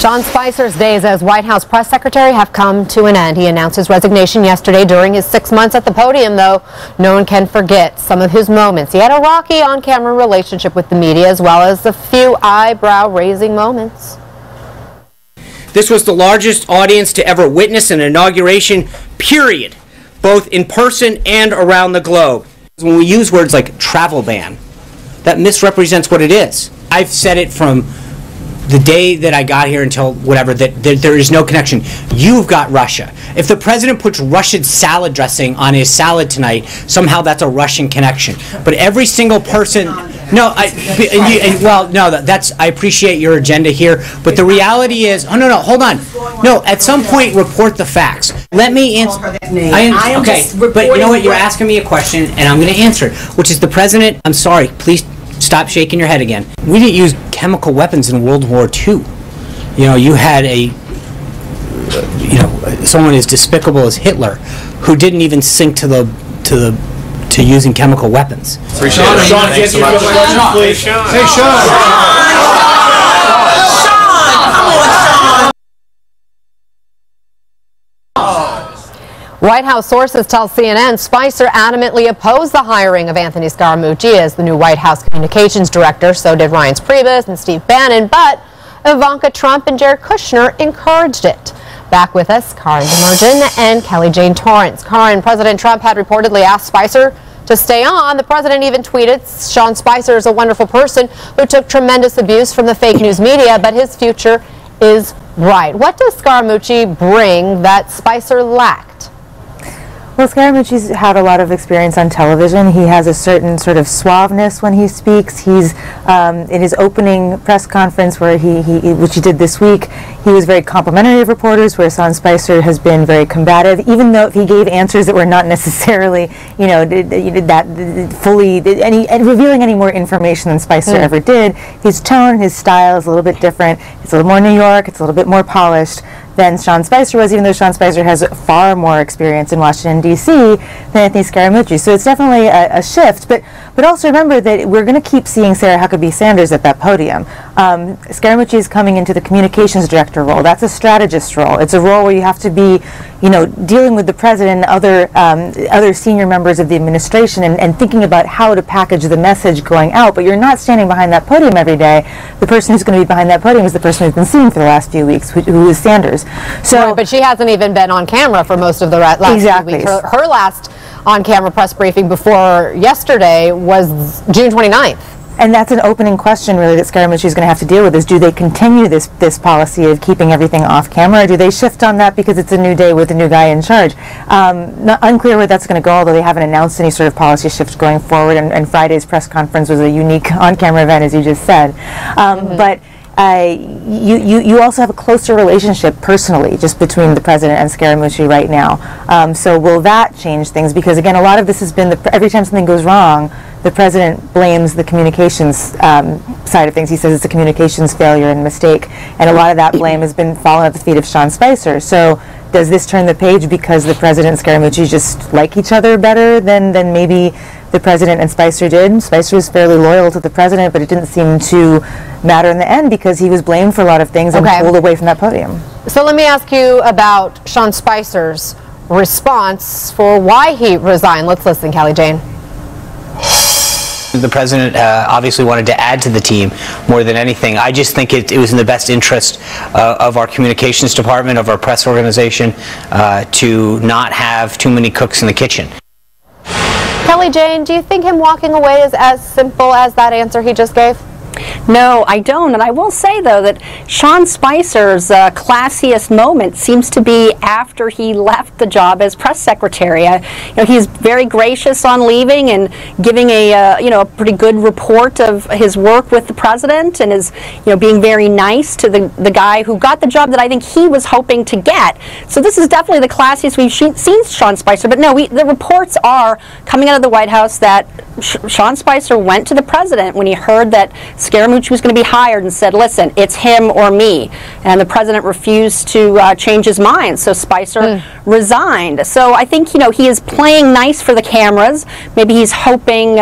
Sean Spicer's days as White House press secretary have come to an end. He announced his resignation yesterday during his 6 months at the podium, though no one can forget some of his moments. He had a rocky on-camera relationship with the media, as well as a few eyebrow-raising moments. This was the largest audience to ever witness an inauguration, period, both in person and around the globe. When we use words like travel ban, that misrepresents what it is. I've said it from the day that I got here until whatever, that there is no connection. You've got Russia. If the president puts Russian salad dressing on his salad tonight, somehow that's a Russian connection. But every single person, no, that's, I appreciate your agenda here, but the reality is, oh no, hold on. No, at some point report the facts. Let me answer. Okay, but you know what, you're asking me a question and I'm going to answer it, which is the president, I'm sorry, please stop shaking your head again. We didn't use chemical weapons in World War II. You know, you had someone as despicable as Hitler, who didn't even sink to using chemical weapons. Appreciate it. Sean, thanks so much. Hey, Sean. White House sources tell CNN Spicer adamantly opposed the hiring of Anthony Scaramucci as the new White House communications director. So did Reince Priebus and Steve Bannon, but Ivanka Trump and Jared Kushner encouraged it. Back with us, Karen DeMergen and Kelly Jane Torrance. Karen, President Trump had reportedly asked Spicer to stay on. The president even tweeted, Sean Spicer is a wonderful person who took tremendous abuse from the fake news media, but his future is bright. What does Scaramucci bring that Spicer lacked? Well, Scaramucci's had a lot of experience on television. He has a certain sort of suaveness when he speaks. He's in his opening press conference, which he did this week, he was very complimentary of reporters, where Sean Spicer has been very combative, even though he gave answers that were not necessarily, revealing any more information than Spicer ever did. His tone, his style is a little bit different. It's a little more New York. It's a little bit more polished than Sean Spicer was, even though Sean Spicer has far more experience in Washington, D.C. than Anthony Scaramucci. So it's definitely a shift. But also remember that we're going to keep seeing Sarah Huckabee Sanders at that podium. Scaramucci is coming into the communications director role. That's a strategist role. It's a role where you have to be, dealing with the president and other senior members of the administration and thinking about how to package the message going out. But you're not standing behind that podium every day. The person who's going to be behind that podium is the person we've been seeing for the last few weeks, who is Sanders. So, right, but she hasn't even been on camera for most of the last few weeks. Her last on-camera press briefing before yesterday was June 29th. And that's an opening question, really, that Scaramucci is going to have to deal with, is do they continue this policy of keeping everything off camera, or do they shift on that because it's a new day with a new guy in charge? Unclear where that's going to go, although they haven't announced any sort of policy shift going forward, and Friday's press conference was a unique on-camera event, as you just said. But you also have a closer relationship personally just between the president and Scaramucci right now. So will that change things? Because again, a lot of this has been every time something goes wrong, the president blames the communications side of things. He says it's a communications failure and mistake, and a lot of that blame has been fallen at the feet of Sean Spicer. So does this turn the page because the president and Scaramucci just like each other better than maybe the president and Spicer did? Spicer was fairly loyal to the president, but it didn't seem to matter in the end because he was blamed for a lot of things and pulled away from that podium. So let me ask you about Sean Spicer's response for why he resigned. Let's listen, Kelly Jane. The president obviously wanted to add to the team more than anything. I just think it was in the best interest of our communications department, of our press organization, to not have too many cooks in the kitchen. Kelly Jane, do you think him walking away is as simple as that answer he just gave? No, I don't. And I will say, though, that Sean Spicer's classiest moment seems to be after he left the job as press secretary. He's very gracious on leaving and giving a pretty good report of his work with the president, and is being very nice to the guy who got the job that I think he was hoping to get. So this is definitely the classiest we've seen Sean Spicer. But no, the reports are coming out of the White House that Sean Spicer went to the president when he heard that Scaramucci was going to be hired and said, listen, it's him or me. And the president refused to change his mind, so Spicer resigned. So I think, he is playing nice for the cameras. Maybe he's hoping,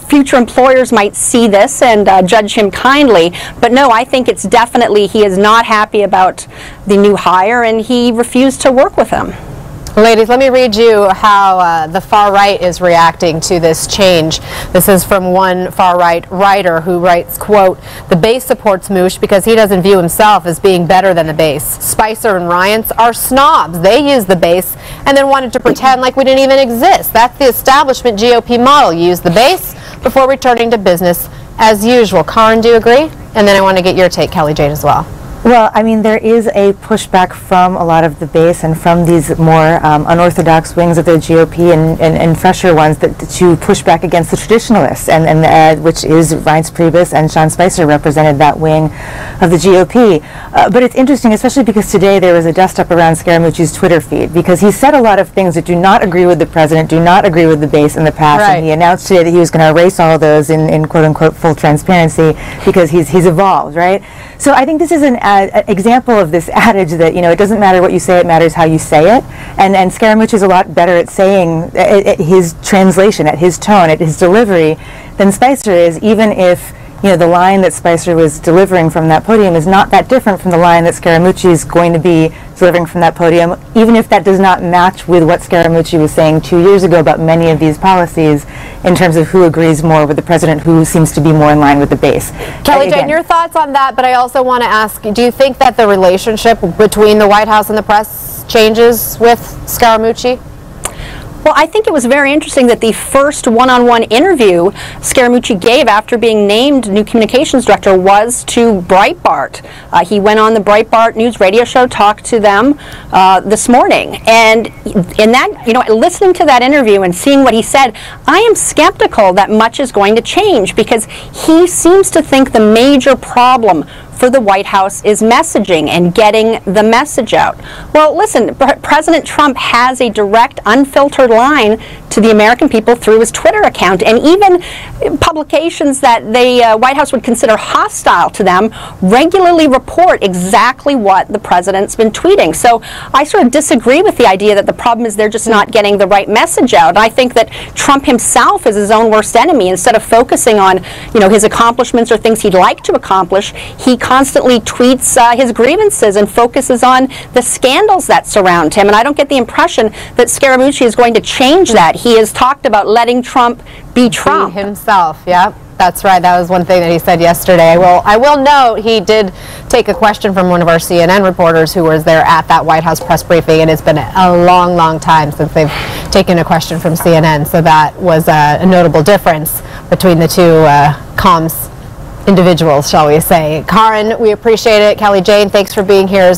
future employers might see this and judge him kindly. But no, I think it's definitely he is not happy about the new hire, and he refused to work with him. Ladies, let me read you how the far right is reacting to this change. This is from one far right writer who writes, quote, "The base supports Moosh because he doesn't view himself as being better than the base. Spicer and Reince are snobs. They use the base and then wanted to pretend like we didn't even exist. That's the establishment GOP model. Use the base before returning to business as usual." Karen, do you agree? And then I want to get your take, Kelly Jane, as well. Well, I mean, there is a pushback from a lot of the base and from these more unorthodox wings of the GOP and fresher ones to push back against the traditionalists, and which is Reince Priebus and Sean Spicer represented that wing of the GOP. But it's interesting, especially because today there was a dust-up around Scaramucci's Twitter feed, because he said a lot of things that do not agree with the president, do not agree with the base in the past, right. And he announced today that he was going to erase all of those in quote-unquote full transparency because he's evolved, right? So I think this is an example of this adage that, you know, it doesn't matter what you say, it matters how you say it. And Scaramucci is a lot better at saying his translation, at his tone, at his delivery than Spicer is, even if, you know, the line that Spicer was delivering from that podium is not that different from the line that Scaramucci is going to be delivering from that podium, even if that does not match with what Scaramucci was saying 2 years ago about many of these policies in terms of who agrees more with the president, who seems to be more in line with the base. Kelly Jane, your thoughts on that, but I also want to ask, do you think that the relationship between the White House and the press changes with Scaramucci? Well, I think it was very interesting that the first one-on-one interview Scaramucci gave after being named new communications director was to Breitbart. He went on the Breitbart News radio show, talked to them this morning. And in that, you know, listening to that interview and seeing what he said, I am skeptical that much is going to change, because he seems to think the major problem for the White House is messaging and getting the message out. Well, listen, President Trump has a direct, unfiltered line to the American people through his Twitter account, and even publications that the White House would consider hostile to them regularly report exactly what the president's been tweeting. So I sort of disagree with the idea that the problem is they're just not getting the right message out. I think that Trump himself is his own worst enemy. Instead of focusing on, you know, his accomplishments or things he'd like to accomplish, he constantly tweets his grievances and focuses on the scandals that surround him. And I don't get the impression that Scaramucci is going to change that. He has talked about letting Trump be Trump. Be himself, yeah. That's right. That was one thing that he said yesterday. I will note he did take a question from one of our CNN reporters who was there at that White House press briefing, and it's been a long, long time since they've taken a question from CNN. So that was a notable difference between the two comms individuals, shall we say. Karen, we appreciate it. Kelly Jane, thanks for being here as well.